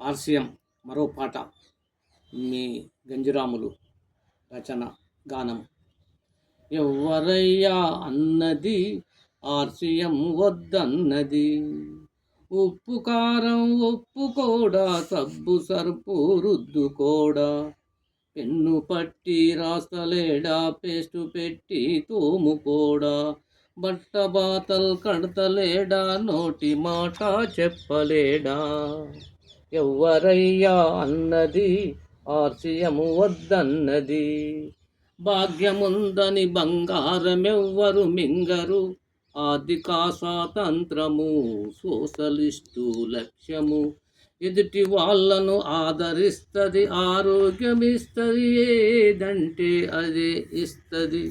RCM మరో పాట మీ గంజిరాములు రచన గానం. ఎవ్వరయ్యా అన్నది ఆర్సిఎం వద్దన్నది, ఉప్పు కారం ఒప్పుకోడా, సబ్బు సర్పు రుద్దుకోడా, పెన్ను పట్టి రాస్తలేడా, పేస్టు పెట్టి తోముకోడా, బట్ట బాతల్ కడతలేడా, నోటి మాట చెప్పలేడా. ఎవ్వరయ్యా అన్నది ఆర్సిఎం వద్దన్నది, భాగ్యముందని బంగారమెవ్వరు మింగరు, ఆర్థిక స్వాతంత్రము సోషలిస్టు లక్ష్యము, ఎదుటి వాళ్ళను ఆదరిస్తది, ఆరోగ్యమిస్తది, ఏదంటే అదే ఇస్తది.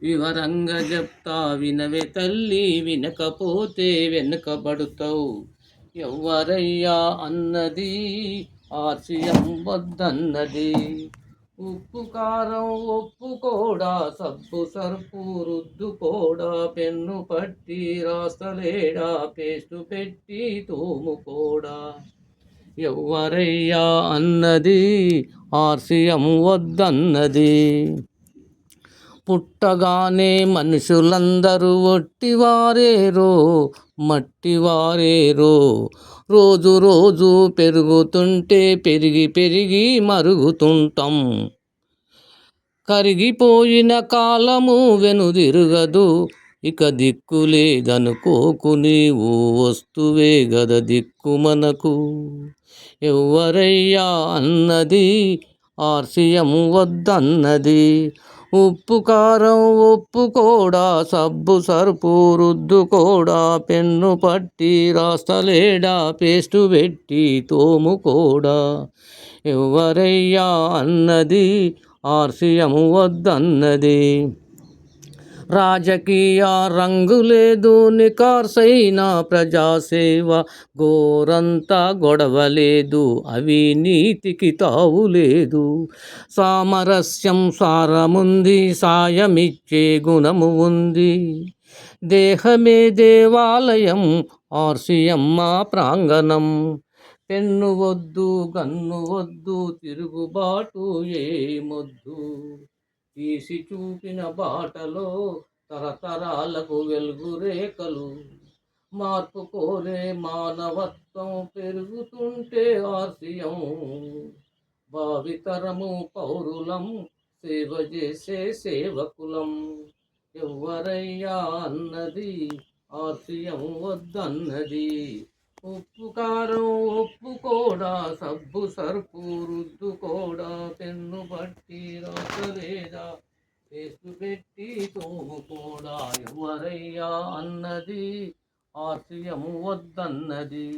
వివరంగా చెప్తా వినవే తల్లి, వినకపోతే వెనుకబడుతావు. ఎవ్వరయ్యా అన్నది ఆర్సిఎం వద్దన్నది, ఉప్పు కారం ఒప్పుకోడా, సబ్బు సర్పు రుద్దుకోడా, పెన్ను పట్టి రాస్తలేడా, పేస్టు పెట్టి తోముకోడా. ఎవ్వరయ్యా అన్నది ఆర్సిఎం వద్దన్నది. పుట్టగానే మనుషులందరూ ఒట్టివారేరో, మట్టివారేరో, రోజు రోజు పెరుగుతుంటే పెరిగి పెరిగి మరుగుతుంటాం. కరిగిపోయిన కాలము వెనుదిరుగదు, ఇక దిక్కు లేదనుకోకు, నీవు వస్తువే గద దిక్కు మనకు. ఎవ్వరయ్యా అన్నది ఆర్సిఎం వద్దన్నది, ఉప్పు కారం ఒప్పుకోడా, సబ్బు సర్పు రుద్దుకోడా, పెన్ను పట్టి రాస్తలేడా, పేస్టు పెట్టి తోముకోడా. ఎవ్వరయ్యా అన్నది ఆర్సిఎం వద్దన్నది. రాజకీయ రంగు లేదు, నికార్సైన ప్రజాసేవ, గోరంతా గొడవలేదు, అవినీతికి తావులేదు. సామరస్యం సారముంది, సాయమిచ్చే గుణము ఉంది, దేహమే దేవాలయం, ఆర్సిఎం మా ప్రాంగణం. పెన్ను వద్దు, గన్ను వద్దు, తిరుగుబాటు ఏమొద్దు, తీసి చూపిన బాటలో తరతరాలకు వెలుగు రేఖలు. మార్పు కోరే మానవత్వం పెరుగుతుంటే ఆర్సిఎం, భావితరము పౌరులం, సేవ చేసే సేవకులం. ఎవ్వరయ్యా అన్నది ఆర్సిఎం వద్దన్నది, ఉప్పు కారం ఒప్పుకోడా, సబ్బు సర్పు రుద్దుకోడా, పెన్ను పట్టి రాస్తలేదా, పేస్టు పెట్టి తోముకోడా. ఎవ్వరయ్యా అన్నది ఆర్సిఎం వద్దన్నది.